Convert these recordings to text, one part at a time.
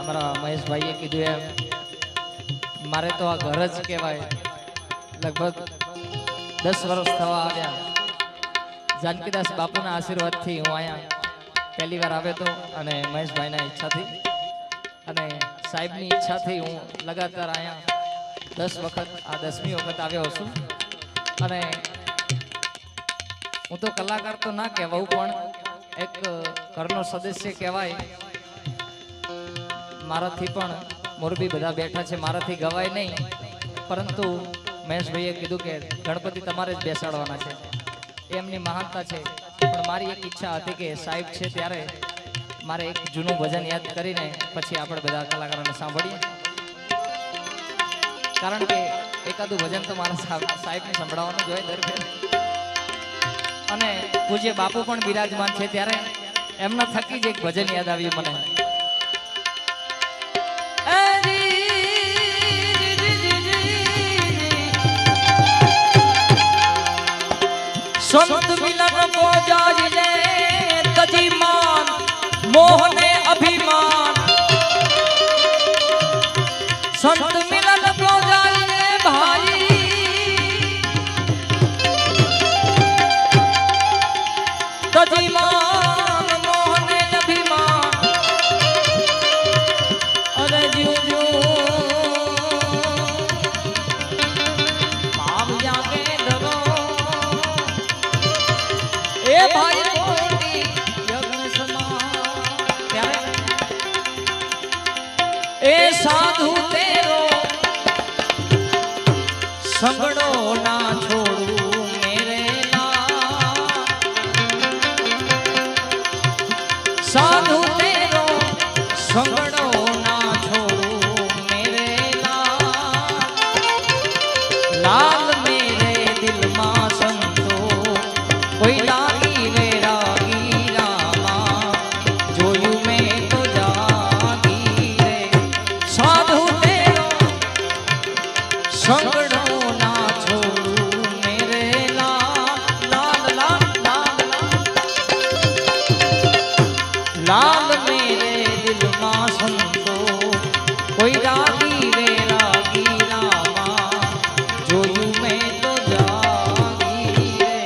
અમારા મહેશભાઈએ કીધું એમ મારે તો આ ઘર જ કહેવાય. લગભગ 10 વર્ષ થવા આવ્યા. જાનકીદાસ બાપુના આશીર્વાદથી હું અહીંયા પહેલી વાર આવ્યો હતો અને મહેશભાઈના ઈચ્છાથી અને સાહેબની ઈચ્છાથી હું લગાતાર અહીંયા 10 વખત આ 10મી વખત આવ્યો છું. અને હું તો કલાકાર તો ના કહેવાઉં પણ એક ઘરનો સદસ્ય કહેવાય. મારાથી પણ મોરબી બધા બેઠા છે, મારાથી ગવાય નહીં, પરંતુ મહેશભાઈએ કીધું કે ગણપતિ તમારે જ બેસાડવાના છે, એમની મહાનતા છે. પણ મારી એક ઈચ્છા હતી કે સાહેબ છે ત્યારે મારે એક જૂનું ભજન યાદ કરીને પછી આપણે બધા કલાકારોને સાંભળીએ, કારણ કે એકાદું ભજન તો મારા સાહેબને સંભળાવવાનું જોઈએ દર ફેર. અને પૂજ્ય બાપુ પણ બિરાજમાન છે ત્યારે એમના થકી જ એક ભજન યાદ આવ્યું મને. સંત મિલન કો જાજે તજી માન મોહને અભિમાન. સંત મિલન કો જાજે ભાઈ તજી માન મોહને અભિમાન. અરે જીવ ભાવ જાગે ધરો એ ભાઈ કોટી યજ્ઞ સમાન. ત્યારે એ સાધુ તેરો સંગડો ના છોડું મેરે લા. સાધુ તેરો સંગડો ના છોડું મેરે લા. લાલ મેરે દિલમાં સંતો કોઈ લાગી વેરાગી રામા. જોયું મેં તો જાગી રે સાધુ તેરો સંગડો ના છોડું મેરે લાલ. લાલ લાલ લાલ લાલ મેરે દિલમાં સંતો કોઈ રાગી વેરાગી રામા. જોયું મેં તો જાગી રે.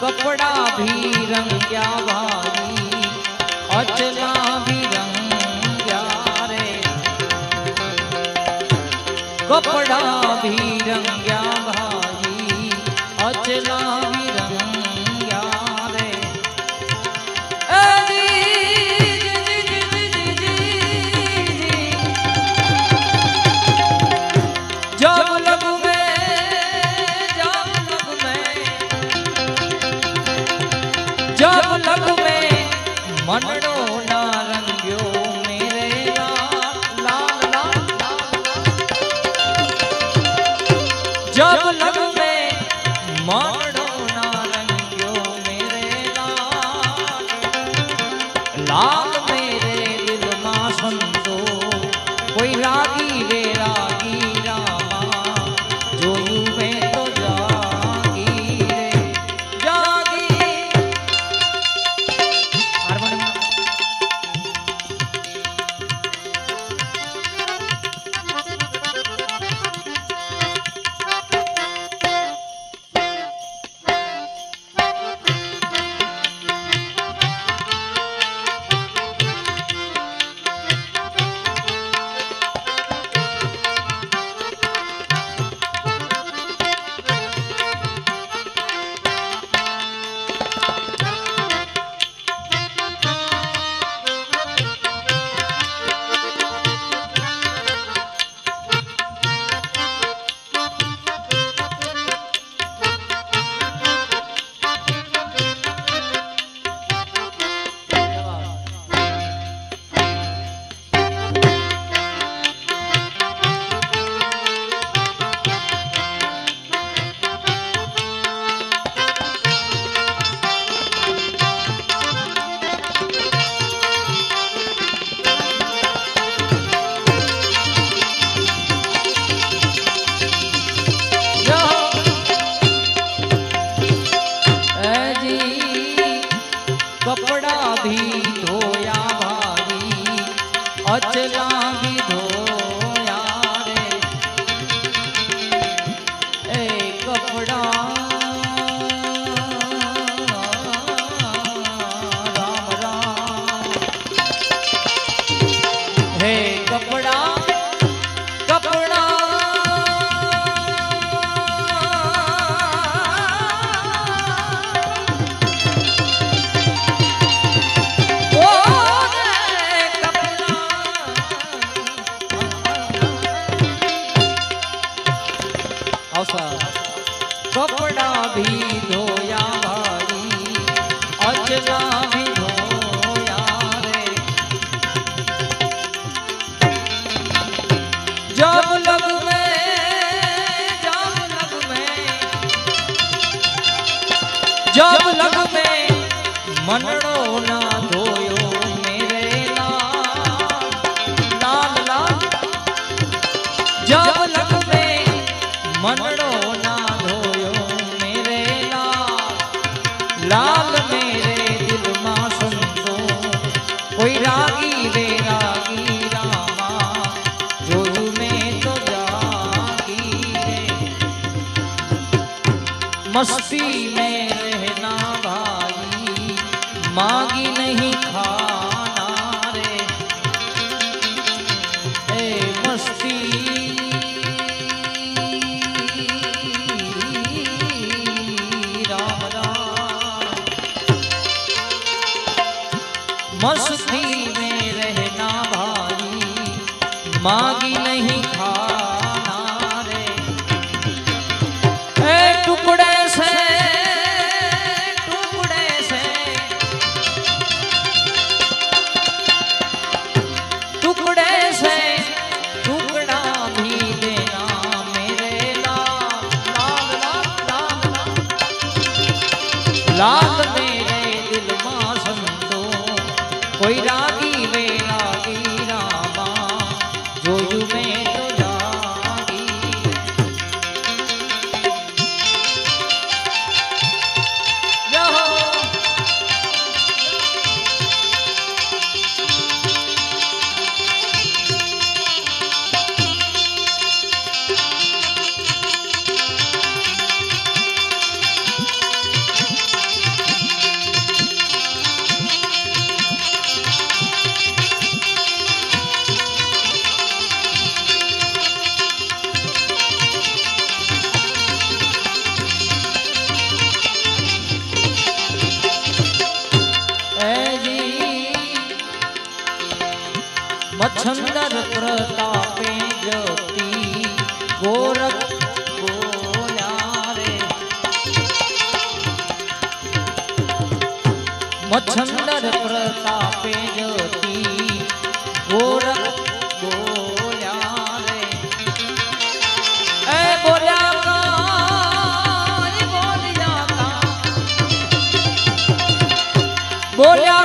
कपड़ा भी रंग्या भाई अचला भी रंग्या रे. कपड़ा भी रंग्या भाई अचला भी रंग्या रे. जब लग में जब लग में मनड़ो ना रंग्यो मेरे लाल. लाल लाल जब लग में मनड़ो ना रंग्यो मेरे लाल. लाल मेरे दिल मां संतो कोई रागी रे रागी रामा. जोयूं मैं तो जागी रे जागी. हारमोनियम भी धोया भाई अचला भी धोया रे ए कपड़ा राम राम हे कपड़ा कपड़ा कपड़ा भी धोया भाई अचला भी धोया रे जब लग में जब लग में मनड़ो ना धोयो मेरे लाल लाल लाल जब लग में मनड़ो ना लाल मेरे दिल मां संतो कोई रागी वे रागी रामा जोजू में तो जागी रे मस्ती में रहना भाई मांगी नहीं खाना रे ए मस्ती मस्ती में रहना भाई मांगी नहीं खाना रे ए टुकड़े से टुकड़ा भी देना मेरे लाल लाल लाल लाल मेरे दिल मां संतो कोई रागी वे रागी रामा जोजू में तो जागी जहो मच्छंदर प्रतापे ज्योति गोरख बोला रे मच्छंदर प्रतापे ज्योति गोरख बोला रे ए बोला का बोला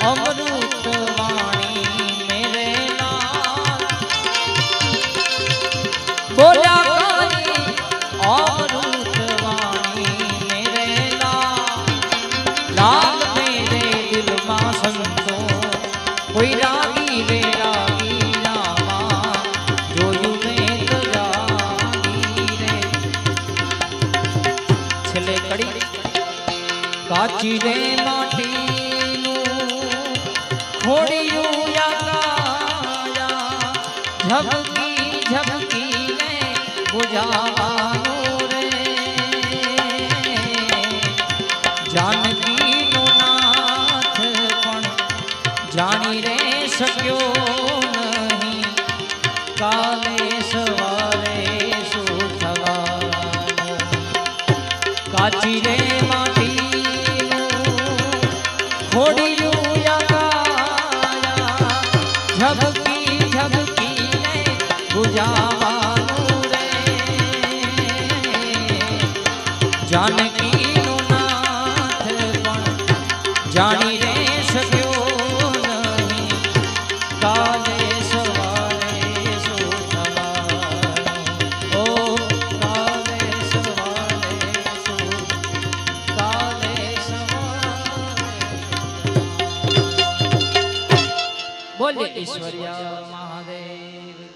अमृत वाणी मेरे लाल बोला अमृत वाणी मेरे लाल लाल मेरे दिल मां संतो कोई रागी वे रागी रामा जोयू में तो जागी रे छले कड़ी काची रे माटी खोड़ियू या काया झपकी झपकी ने बुझावानो रे जानकी नो नाथ पण जानी रे सक्यो नहीं काले सवारे सुथवानो काची रे माटी खोड़ियू झपकी झपकी ने बुझावानो रे जानकी नो नाथ पण जानी रे सक्यो नहीं काले सवारे सुथवानो ओ काले सवारे काले सवारे બોલે ઈશ્વરિયા મહાદેવ